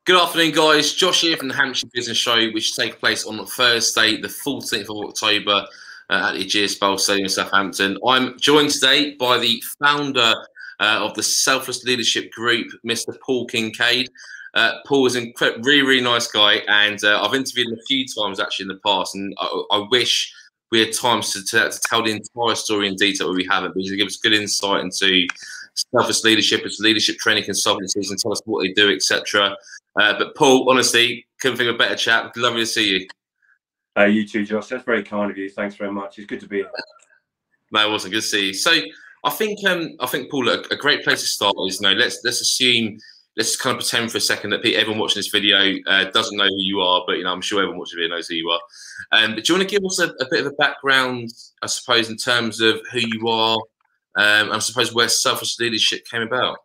Good afternoon, guys. Josh here from the Hampshire Business Show, which takes place on Thursday, the 14th of October at the Ageas Bowl Stadium in Southampton. I'm joined today by the founder of the Selfless Leadership Group, Mr. Paul Kinkaid. Paul is a really nice guy, and I've interviewed him a few times actually in the past, and I wish we had time to tell the entire story in detail, but we haven't, because it gives us good insight into Selfless Leadership, it's leadership training consultancies, and tell us what they do, etc. But Paul, honestly, couldn't think of a better chap. Lovely to see you. You too, Josh. That's very kind of you. Thanks very much. It's good to be here. No, it wasn't. Good to see you. So I think Paul, a great place to start is, let's assume, let's kind of pretend for a second that everyone watching this video doesn't know who you are, but I'm sure everyone watching the video knows who you are. But do you want to give us a bit of a background, I suppose, in terms of who you are, and I suppose where Selfless Leadership came about?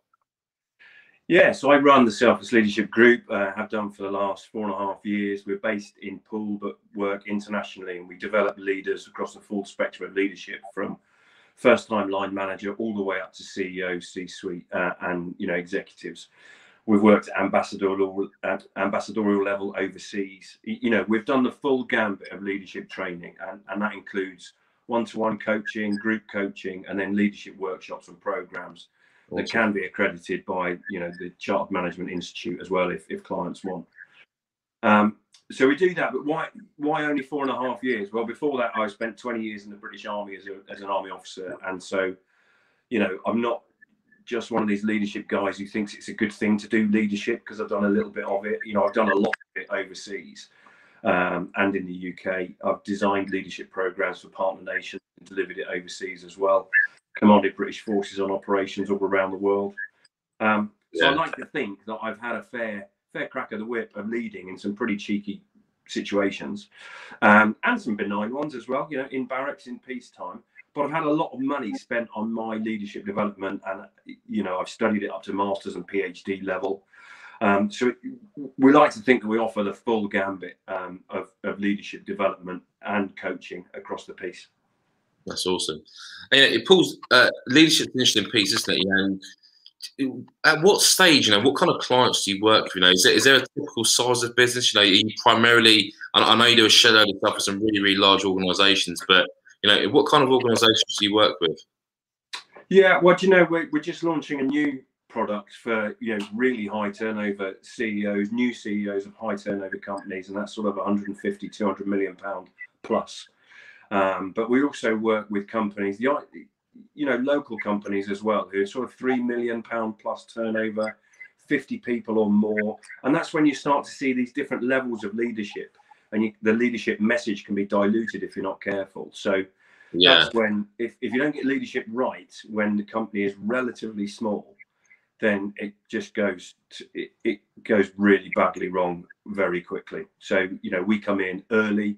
Yeah, so I run the Selfless Leadership Group, have done for the last 4.5 years. We're based in Poole, but work internationally, and we develop leaders across the full spectrum of leadership, from first-time line manager all the way up to CEO, C-suite, and executives. We've worked at ambassadorial level overseas. We've done the full gambit of leadership training, and that includes one-to-one coaching, group coaching, and then leadership workshops and programs that can be accredited by the Chartered Management Institute as well, if clients want. So we do that, but why only 4.5 years? Well, before that, I spent 20 years in the British Army as an army officer, and so I'm not just one of these leadership guys who thinks it's a good thing to do leadership, because I've done a little bit of it. I've done a lot of it overseas and in the UK. I've designed leadership programs for partner nations and delivered it overseas as well. Commanded British forces on operations all around the world. So I like to think that I've had a fair crack of the whip of leading in some pretty cheeky situations, and some benign ones as well, in barracks in peacetime. But I've had a lot of money spent on my leadership development, and I've studied it up to master's and PhD level. So we like to think that we offer the full gambit of leadership development and coaching across the piece. That's awesome. And it pulls leadership initially in peace, isn't it? At what stage, what kind of clients do you work with? Is there a typical size of business? Are you primarily, I know you do a shed load of stuff for some really, really large organisations, but what kind of organisations do you work with? Yeah, well, we're just launching a new product for really high turnover CEOs, new CEOs of high turnover companies, and that's sort of 150, 200 million pound plus. But we also work with companies, local companies as well, who are sort of 3 million pound plus turnover, 50 people or more. And that's when you start to see these different levels of leadership, and the leadership message can be diluted if you're not careful. So that's when, if you don't get leadership right, when the company is relatively small, then it just goes really badly wrong very quickly. So, we come in early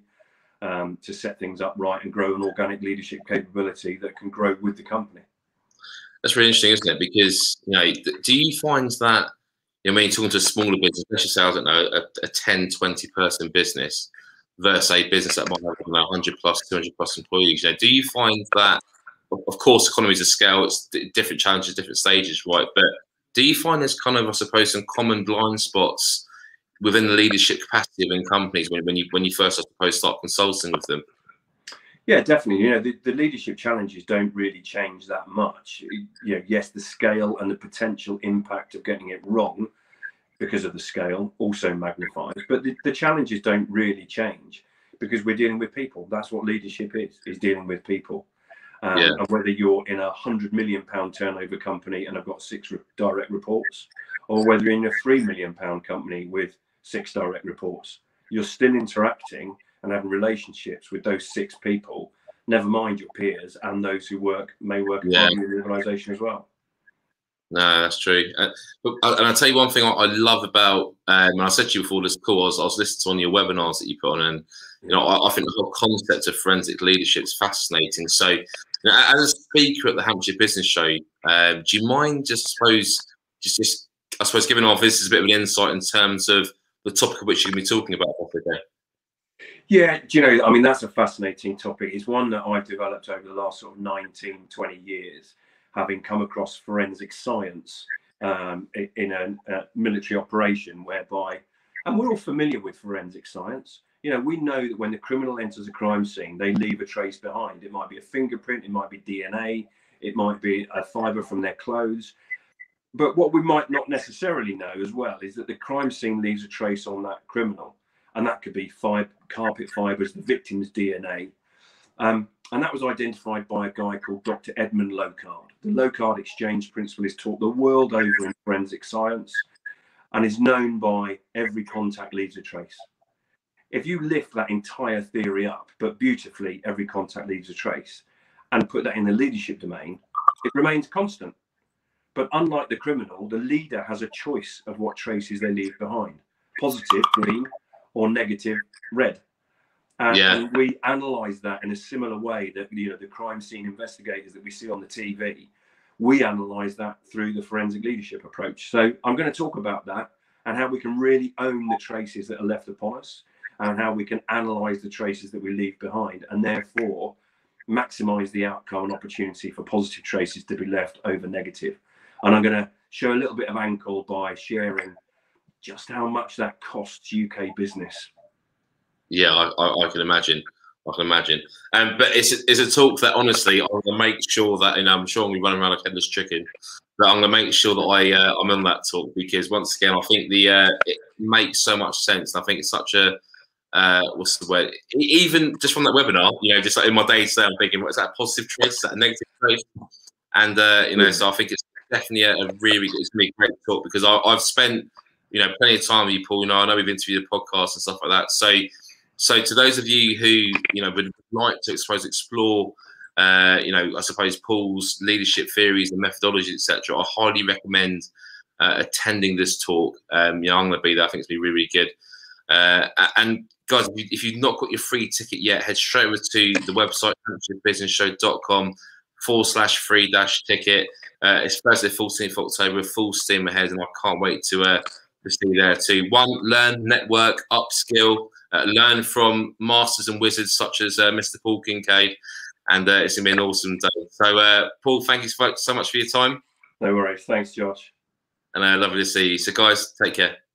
to set things up right and grow an organic leadership capability that can grow with the company. That's really interesting, isn't it? Because do you find that when you're talking to a smaller business, especially say, I don't know, a 10, 20 person business versus a business that might have 100 plus, 200 plus employees, do you find that, of course, economies of scale, it's different challenges, different stages, right? But do you find there's kind of, I suppose, some common blind spots within the leadership capacity within companies when you first, I suppose, start consulting with them? Yeah, definitely. The leadership challenges don't really change that much. Yes, the scale and the potential impact of getting it wrong because of the scale also magnifies, but the challenges don't really change, because we're dealing with people. That's what leadership is dealing with people. And whether you're in a 100 million pound turnover company and I've got 6 direct reports, or whether you're in a 3 million pound company with 6 direct reports, you're still interacting and having relationships with those 6 people, never mind your peers and those who may work in the organisation as well. No, that's true. And I'll tell you one thing I love about, and I said to you before this call, I was listening to one of your webinars that you put on, and I think the whole concept of forensic leadership is fascinating. So, as a speaker at the Hampshire Business Show, do you mind just I suppose giving our visitors a bit of an insight in terms of the topic of which you're going to be talking about today? Yeah, that's a fascinating topic. It's one that I've developed over the last sort of 19, 20 years, having come across forensic science in a military operation whereby, and we're all familiar with forensic science. You know, we know that when the criminal enters a crime scene, they leave a trace behind. It might be a fingerprint, it might be DNA, it might be a fibre from their clothes. But what we might not necessarily know as well is that the crime scene leaves a trace on that criminal. And that could be carpet fibres, the victim's DNA. And that was identified by a guy called Dr. Edmund Locard. The Locard exchange principle is taught the world over in forensic science and is known by every contact leaves a trace. If you lift that entire theory up, but beautifully, every contact leaves a trace, and put that in the leadership domain, it remains constant. But unlike the criminal, the leader has a choice of what traces they leave behind: positive, green, or negative, red. And we analyze that in a similar way that, you know, the crime scene investigators that we see on the TV, we analyze that through the forensic leadership approach. So I'm going to talk about that and how we can really own the traces that are left upon us, and how we can analyze the traces that we leave behind, and therefore maximize the outcome and opportunity for positive traces to be left over negative. And I'm going to show a little bit of ankle by sharing just how much that costs UK business. Yeah, I can imagine. I can imagine. But it's a talk that, honestly, I'm going to make sure that, and I'm sure we run around like headless chicken, but I'm going to make sure that I'm on that talk, because once again, I think it makes so much sense. And I think it's such a what's the word? Even just from that webinar, you know, just like in my day to day, I'm thinking, what is that, a positive trace? Is that a negative trace? And you know, so I think it's definitely it's going to be a great talk, because I've spent, you know, plenty of time with you, Paul. You know, I know we've interviewed a podcast and stuff like that. So to those of you who, you know, would like to explore, you know, I suppose Paul's leadership theories and methodologies, etc., I highly recommend attending this talk. You know, I'm going to be there. I think it's going to be really, really good. And guys, if you've not got your free ticket yet, head straight over to the website, hampshirebusinessshow.com/free-ticket. It's Thursday, 14th of October, full steam ahead, and I can't wait to see you there to learn, network, upskill, learn from masters and wizards such as Mr. Paul Kinkaid, and it's going to be an awesome day. So, Paul, thank you so much for your time. No worries. Thanks, Josh. And lovely to see you. So, guys, take care.